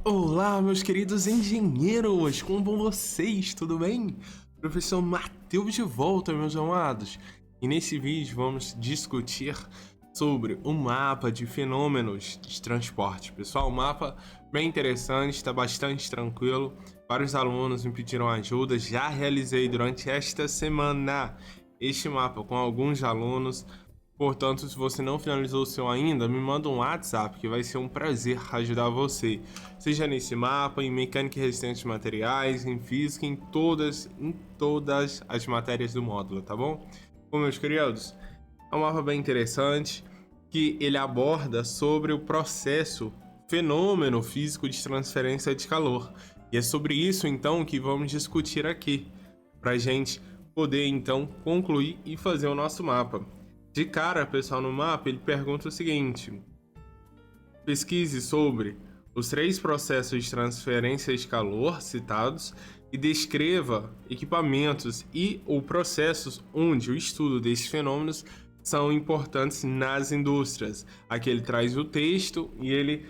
Olá, meus queridos engenheiros, como vão vocês? Tudo bem? Professor Matheus de volta, meus amados. E nesse vídeo vamos discutir sobre o mapa de fenômenos de transporte. Pessoal, o mapa bem interessante, está bastante tranquilo. Vários alunos me pediram ajuda, já realizei durante esta semana este mapa com alguns alunos. Portanto, se você não finalizou o seu ainda, me manda um WhatsApp que vai ser um prazer ajudar você. Seja nesse mapa, em mecânica e resistência de materiais, em física, em todas as matérias do módulo, tá bom? Bom, meus queridos, é um mapa bem interessante que ele aborda sobre o processo, fenômeno físico de transferência de calor. E é sobre isso, então, que vamos discutir aqui, para a gente poder, então, concluir e fazer o nosso mapa. De cara, pessoal, no mapa ele pergunta o seguinte: pesquise sobre os 3 processos de transferência de calor citados e descreva equipamentos e ou processos onde o estudo desses fenômenos são importantes nas indústrias. Aqui ele traz o texto e ele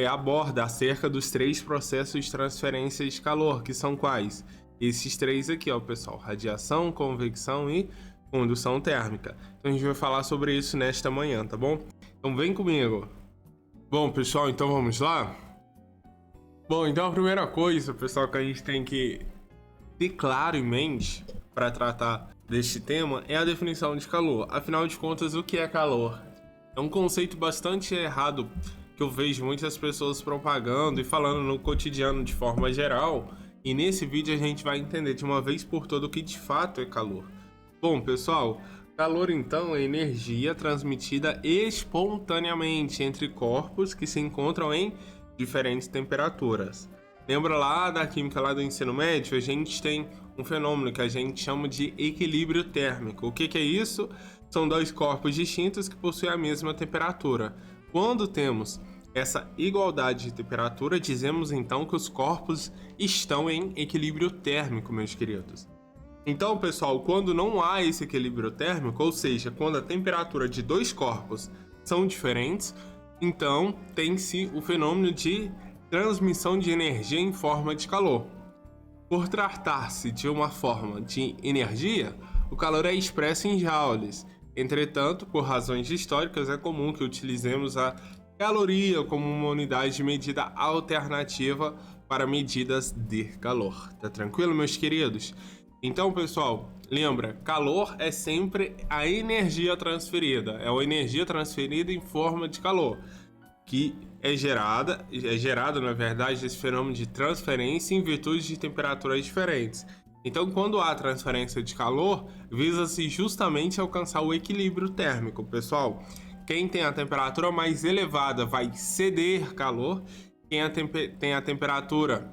aborda acerca dos 3 processos de transferência de calor, que são quais? Esses 3 aqui, ó, pessoal: radiação, convecção e condução térmica. Então a gente vai falar sobre isso nesta manhã, tá bom? Então vem comigo. Bom, pessoal, então vamos lá? Bom, então a primeira coisa, pessoal, que a gente tem que ter claro em mente para tratar deste tema é a definição de calor. Afinal de contas, o que é calor? É um conceito bastante errado que eu vejo muitas pessoas propagando e falando no cotidiano de forma geral, e nesse vídeo a gente vai entender de uma vez por todas o que de fato é calor. Bom, pessoal, calor então é energia transmitida espontaneamente entre corpos que se encontram em diferentes temperaturas. Lembra lá da química lá do ensino médio? A gente tem um fenômeno que a gente chama de equilíbrio térmico. O que é isso? São 2 corpos distintos que possuem a mesma temperatura. Quando temos essa igualdade de temperatura, dizemos então que os corpos estão em equilíbrio térmico, meus queridos. Então, pessoal, quando não há esse equilíbrio térmico, ou seja, quando a temperatura de 2 corpos são diferentes, então tem-se o fenômeno de transmissão de energia em forma de calor. Por tratar-se de uma forma de energia, o calor é expresso em joules. Entretanto, por razões históricas, é comum que utilizemos a caloria como uma unidade de medida alternativa para medidas de calor. Tá tranquilo, meus queridos? Então, pessoal, lembra, calor é sempre a energia transferida, é a energia transferida em forma de calor, que é gerada, na verdade, esse fenômeno de transferência em virtude de temperaturas diferentes. Então, quando há transferência de calor, visa-se justamente alcançar o equilíbrio térmico, pessoal. Quem tem a temperatura mais elevada vai ceder calor, quem tem a temperatura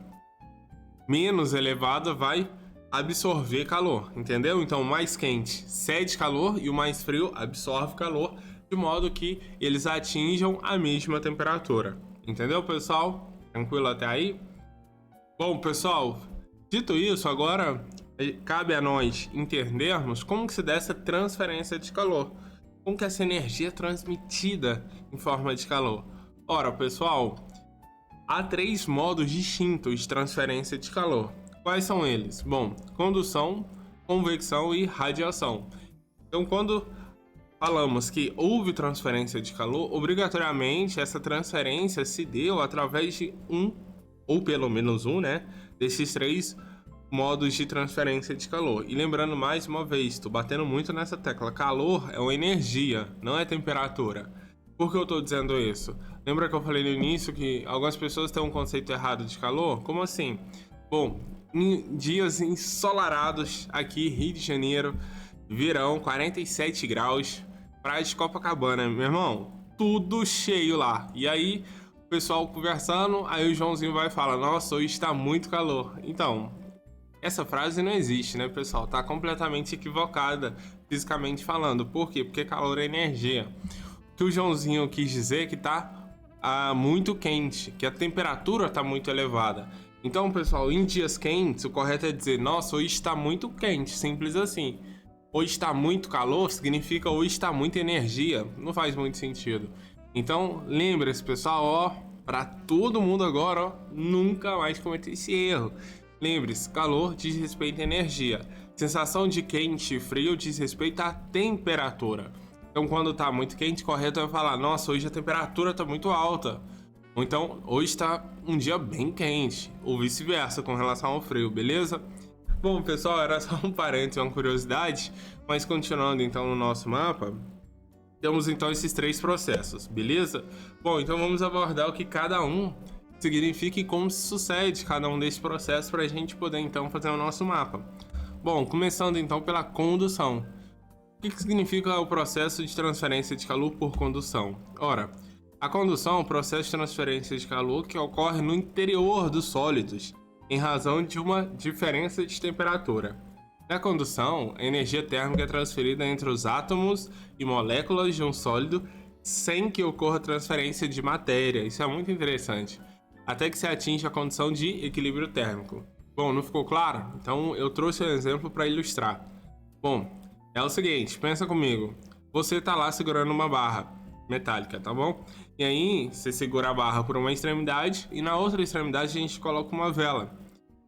menos elevada vai absorver calor, entendeu? Então o mais quente cede calor e o mais frio absorve calor, de modo que eles atinjam a mesma temperatura. Entendeu, pessoal? Tranquilo até aí? Bom, pessoal, dito isso, agora cabe a nós entendermos como que se dá essa transferência de calor, como que essa energia é transmitida em forma de calor. Ora, pessoal, há 3 modos distintos de transferência de calor. Quais são eles? Bom, condução, convecção e radiação. Então, quando falamos que houve transferência de calor, obrigatoriamente essa transferência se deu através de um, ou pelo menos um, desses 3 modos de transferência de calor. E lembrando mais uma vez, estou batendo muito nessa tecla, calor é uma energia, não é temperatura. Por que eu estou dizendo isso? Lembra que eu falei no início que algumas pessoas têm um conceito errado de calor? Como assim? Bom, em dias ensolarados aqui, Rio de Janeiro, verão, 47 graus, praia de Copacabana, meu irmão, tudo cheio lá. E aí, o pessoal conversando, aí o Joãozinho vai e fala: nossa, hoje está muito calor. Então, essa frase não existe, né, pessoal? Tá completamente equivocada, fisicamente falando. Por quê? Porque calor é energia. O que o Joãozinho quis dizer é que tá muito quente, que a temperatura tá muito elevada. Então, pessoal, em dias quentes, o correto é dizer: nossa, hoje está muito quente, simples assim. Hoje está muito calor, significa hoje está muita energia. Não faz muito sentido. Então, lembre-se, pessoal, para todo mundo agora, ó, nunca mais cometer esse erro. Lembre-se, calor diz respeito à energia. Sensação de quente e frio diz respeito à temperatura. Então, quando tá muito quente, correto é falar: nossa, hoje a temperatura tá muito alta. Ou então, hoje tá um dia bem quente. Ou vice-versa com relação ao frio, beleza? Bom, pessoal, era só um parênteses, uma curiosidade. Mas continuando então no nosso mapa, temos então esses três processos, beleza? Bom, então vamos abordar o que cada um significa e como se sucede cada um desses processos para a gente poder então fazer o nosso mapa. Bom, começando então pela condução. O que significa o processo de transferência de calor por condução? Ora, a condução é um processo de transferência de calor que ocorre no interior dos sólidos, em razão de uma diferença de temperatura. Na condução, a energia térmica é transferida entre os átomos e moléculas de um sólido sem que ocorra transferência de matéria. Isso é muito interessante. Até que se atinja a condição de equilíbrio térmico. Bom, não ficou claro? Então eu trouxe um exemplo para ilustrar. Bom, é o seguinte, pensa comigo. Você tá lá segurando uma barra metálica, tá bom? E aí, você segura a barra por uma extremidade e na outra extremidade a gente coloca uma vela.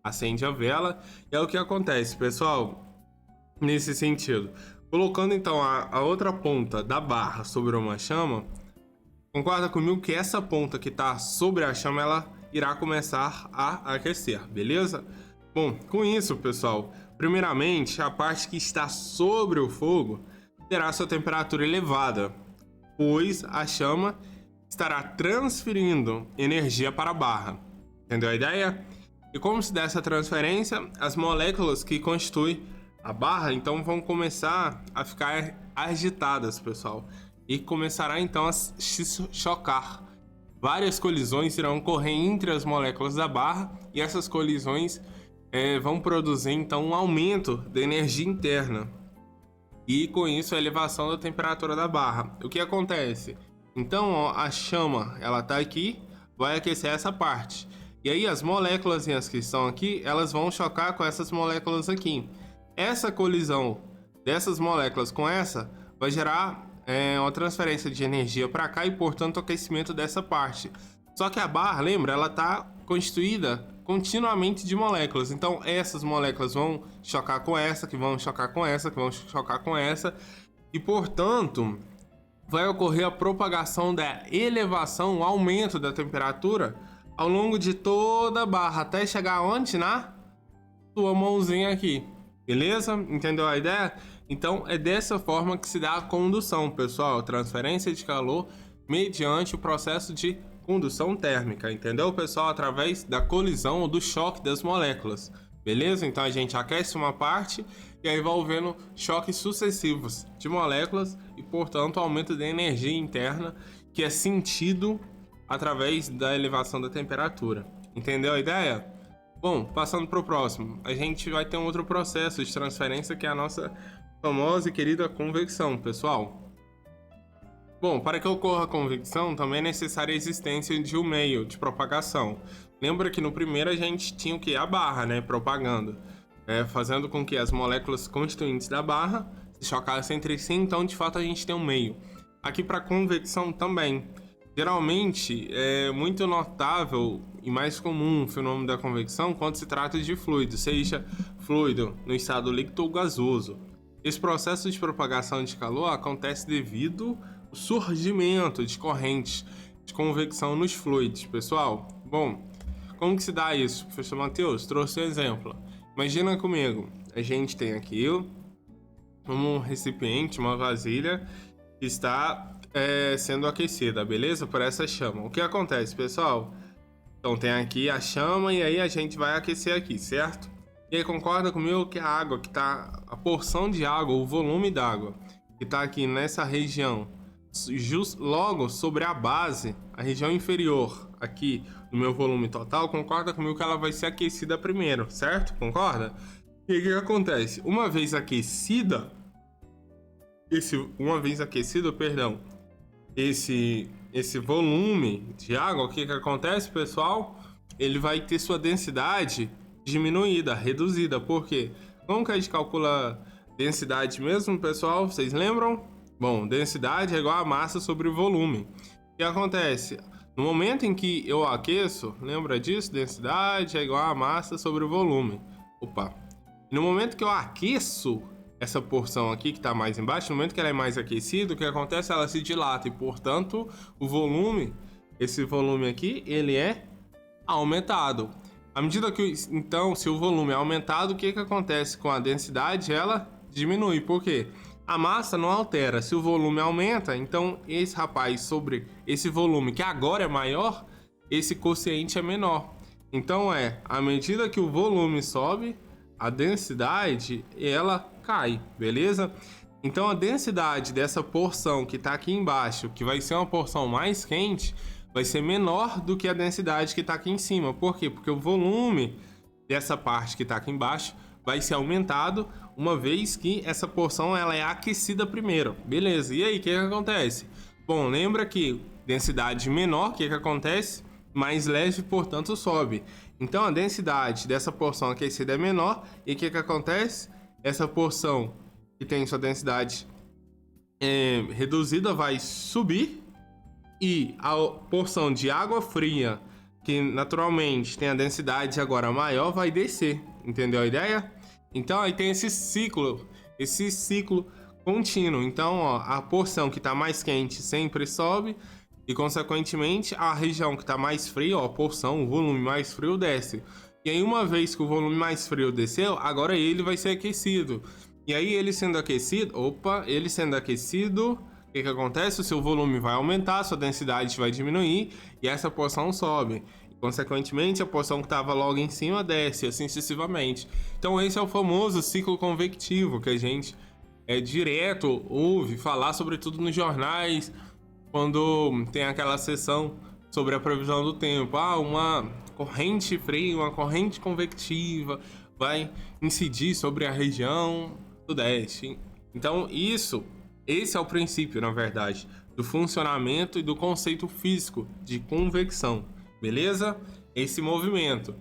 Acende a vela e é o que acontece, pessoal, nesse sentido. Colocando então a outra ponta da barra sobre uma chama, concorda comigo que essa ponta que está sobre a chama, ela irá começar a aquecer, beleza? Bom, com isso, pessoal, primeiramente, a parte que está sobre o fogo terá sua temperatura elevada, pois a chama estará transferindo energia para a barra. Entendeu a ideia? E como se dá essa transferência, as moléculas que constituem a barra então vão começar a ficar agitadas, pessoal, e começará então a se chocar. Várias colisões irão ocorrer entre as moléculas da barra e essas colisões vão produzir então um aumento da energia interna e com isso a elevação da temperatura da barra. O que acontece? Então, ó, a chama ela tá aqui, vai aquecer essa parte. E aí as moléculas que estão aqui, elas vão chocar com essas moléculas aqui. Essa colisão dessas moléculas com essa vai gerar uma transferência de energia para cá e, portanto, o aquecimento dessa parte. Só que a barra, lembra, ela está constituída continuamente de moléculas. Então, essas moléculas vão chocar com essa, que vão chocar com essa, que vão chocar com essa. E, portanto, vai ocorrer a propagação da elevação, o aumento da temperatura ao longo de toda a barra, até chegar onde? Na sua mãozinha aqui, beleza? Entendeu a ideia? Então é dessa forma que se dá a condução, pessoal, a transferência de calor mediante o processo de condução térmica, entendeu, pessoal? Através da colisão ou do choque das moléculas, beleza? Então a gente aquece uma parte e aí vai havendo choques sucessivos de moléculas e, portanto, aumento da energia interna que é sentido através da elevação da temperatura. Entendeu a ideia? Bom, passando para o próximo, a gente vai ter um outro processo de transferência que é a nossa famosa e querida convecção, pessoal. Bom, para que ocorra a convecção, também é necessária a existência de um meio de propagação. Lembra que no primeiro a gente tinha o que? A barra, né? Propagando. Fazendo com que as moléculas constituintes da barra se chocassem entre si, então de fato a gente tem um meio. Aqui para convecção também. Geralmente é muito notável e mais comum o fenômeno da convecção quando se trata de fluido, seja fluido no estado líquido ou gasoso. Esse processo de propagação de calor acontece devido ao surgimento de correntes de convecção nos fluidos, pessoal. Bom, como que se dá isso? Professor Matheus trouxe um exemplo. Imagina comigo, a gente tem aqui um recipiente, uma vasilha que está sendo aquecida, beleza? Por essa chama. O que acontece, pessoal? Então tem aqui a chama e aí a gente vai aquecer aqui, certo? E aí concorda comigo que a água que tá, a porção de água, o volume d'água que tá aqui nessa região, logo sobre a base, a região inferior aqui do meu volume total, concorda comigo que ela vai ser aquecida primeiro, certo? Concorda? E aí o que acontece? Uma vez aquecido, esse volume de água, o que acontece, pessoal? Ele vai ter sua densidade diminuída, reduzida. Por quê? Como que a gente calcula densidade mesmo, pessoal? Vocês lembram? Bom, densidade é igual a massa sobre o volume. O que acontece? No momento em que eu aqueço, lembra disso? Densidade é igual a massa sobre o volume. Opa! No momento que eu aqueço essa porção aqui que está mais embaixo, no momento que ela é mais aquecida, o que acontece? Ela se dilata e, portanto, o volume, esse volume aqui, ele é aumentado. À medida que, então, se o volume é aumentado, o que acontece com a densidade? Ela diminui. Por quê? A massa não altera. Se o volume aumenta, então esse rapaz sobre esse volume que agora é maior, esse quociente é menor. Então à medida que o volume sobe, a densidade ela cai, beleza? Então a densidade dessa porção que está aqui embaixo, que vai ser uma porção mais quente, vai ser menor do que a densidade que está aqui em cima. Por quê? Porque o volume dessa parte que está aqui embaixo vai ser aumentado uma vez que essa porção ela é aquecida primeiro. Beleza, e aí o que acontece? Bom, lembra que densidade menor, o que acontece? Mais leve, portanto sobe. Então a densidade dessa porção aquecida é menor e o que acontece? Essa porção que tem sua densidade reduzida vai subir e a porção de água fria, que naturalmente tem a densidade agora maior, vai descer. Entendeu a ideia? Então aí tem esse ciclo contínuo. Então a porção que está mais quente sempre sobe e consequentemente a região que está mais fria, a porção, o volume mais frio desce. E aí uma vez que o volume mais frio desceu, agora ele vai ser aquecido. E aí ele sendo aquecido, o que acontece? O seu volume vai aumentar, sua densidade vai diminuir e essa porção sobe. Consequentemente, a porção que estava logo em cima desce, assim sucessivamente. Então esse é o famoso ciclo convectivo que a gente direto ouve falar, sobretudo nos jornais, quando tem aquela sessão sobre a previsão do tempo. Uma corrente fria, uma corrente convectiva vai incidir sobre a região sudeste. Então esse é o princípio, na verdade, do funcionamento e do conceito físico de convecção. Beleza? Esse movimento.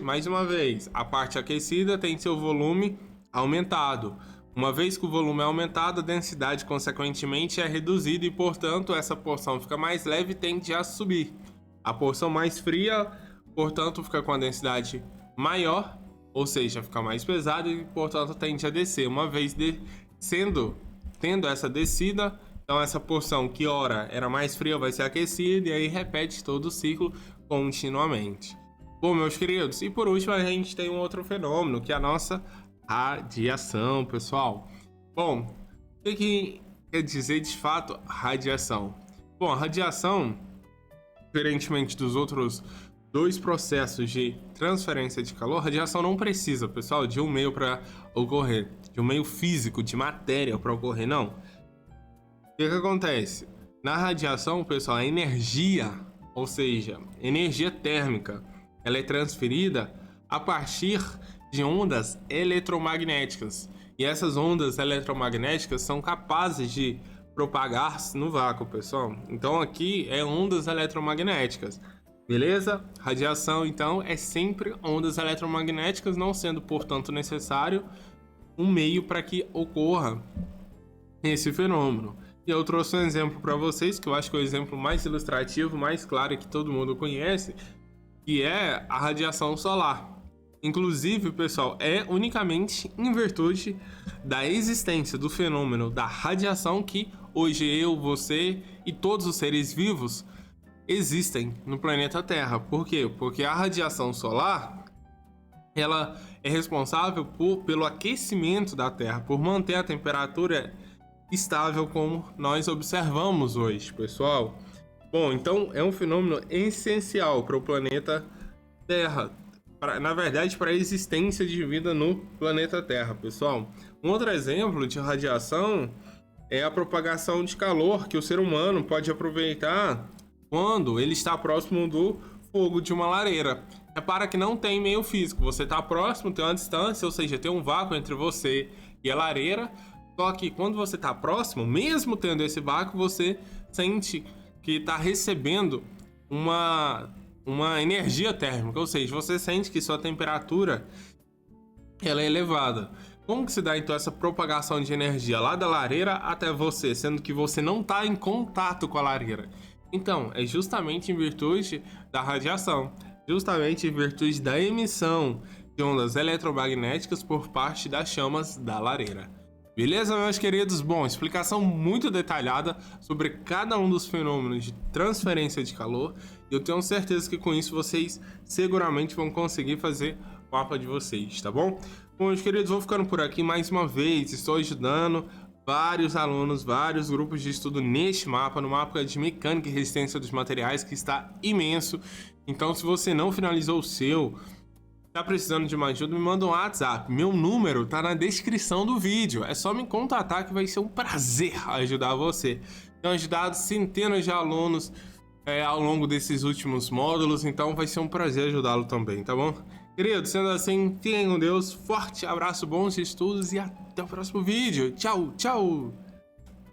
Mais uma vez, a parte aquecida tem seu volume aumentado. Uma vez que o volume é aumentado, a densidade consequentemente é reduzida e, portanto, essa porção fica mais leve e tende a subir. A porção mais fria, portanto, fica com a densidade maior, ou seja, fica mais pesada e, portanto, tende a descer. Uma vez tendo essa descida, então essa porção que ora era mais fria vai ser aquecida e aí repete todo o ciclo continuamente. Bom, meus queridos, e por último a gente tem um outro fenômeno, que é a nossa radiação, pessoal. Bom, o que quer dizer de fato radiação? Bom, a radiação, diferentemente dos outros dois processos de transferência de calor, a radiação não precisa, pessoal, de um meio para ocorrer, de um meio físico, de matéria para ocorrer, não. O que acontece? Na radiação, pessoal, a energia, ou seja, energia térmica, ela é transferida a partir de ondas eletromagnéticas. E essas ondas eletromagnéticas são capazes de propagar-se no vácuo, pessoal. Então aqui é ondas eletromagnéticas. Beleza? Radiação, então, é sempre ondas eletromagnéticas, não sendo, portanto, necessário um meio para que ocorra esse fenômeno. E eu trouxe um exemplo para vocês, que eu acho que é o exemplo mais ilustrativo, mais claro, que todo mundo conhece, que é a radiação solar. Inclusive, pessoal, é unicamente em virtude da existência do fenômeno da radiação que hoje eu, você e todos os seres vivos existem no planeta Terra. Por quê? Porque a radiação solar, ela é responsável pelo aquecimento da Terra, por manter a temperatura estável como nós observamos hoje, pessoal. Bom, então é um fenômeno essencial para o planeta Terra, na verdade para a existência de vida no planeta Terra, pessoal. Um outro exemplo de radiação é a propagação de calor que o ser humano pode aproveitar quando ele está próximo do fogo de uma lareira. Repara que não tem meio físico, você está próximo, tem uma distância, ou seja, tem um vácuo entre você e a lareira. Só que quando você está próximo, mesmo tendo esse vácuo, você sente que está recebendo uma energia térmica, ou seja, você sente que sua temperatura ela é elevada. Como que se dá então essa propagação de energia lá da lareira até você, sendo que você não está em contato com a lareira? Então, é justamente em virtude da radiação, justamente em virtude da emissão de ondas eletromagnéticas por parte das chamas da lareira. Beleza, meus queridos? Bom, explicação muito detalhada sobre cada um dos fenômenos de transferência de calor. E eu tenho certeza que com isso vocês seguramente vão conseguir fazer o mapa de vocês, tá bom? Bom, meus queridos, vou ficando por aqui mais uma vez. Estou ajudando vários alunos, vários grupos de estudo neste mapa, no mapa de mecânica e resistência dos materiais, que está imenso. Então, se você não finalizou o seu, tá precisando de uma ajuda, me manda um WhatsApp. Meu número tá na descrição do vídeo. É só me contatar que vai ser um prazer ajudar você. Tenho ajudado centenas de alunos ao longo desses últimos módulos, então vai ser um prazer ajudá-lo também, tá bom? Querido, sendo assim, fiquem com Deus, forte abraço, bons estudos e até o próximo vídeo. Tchau, tchau!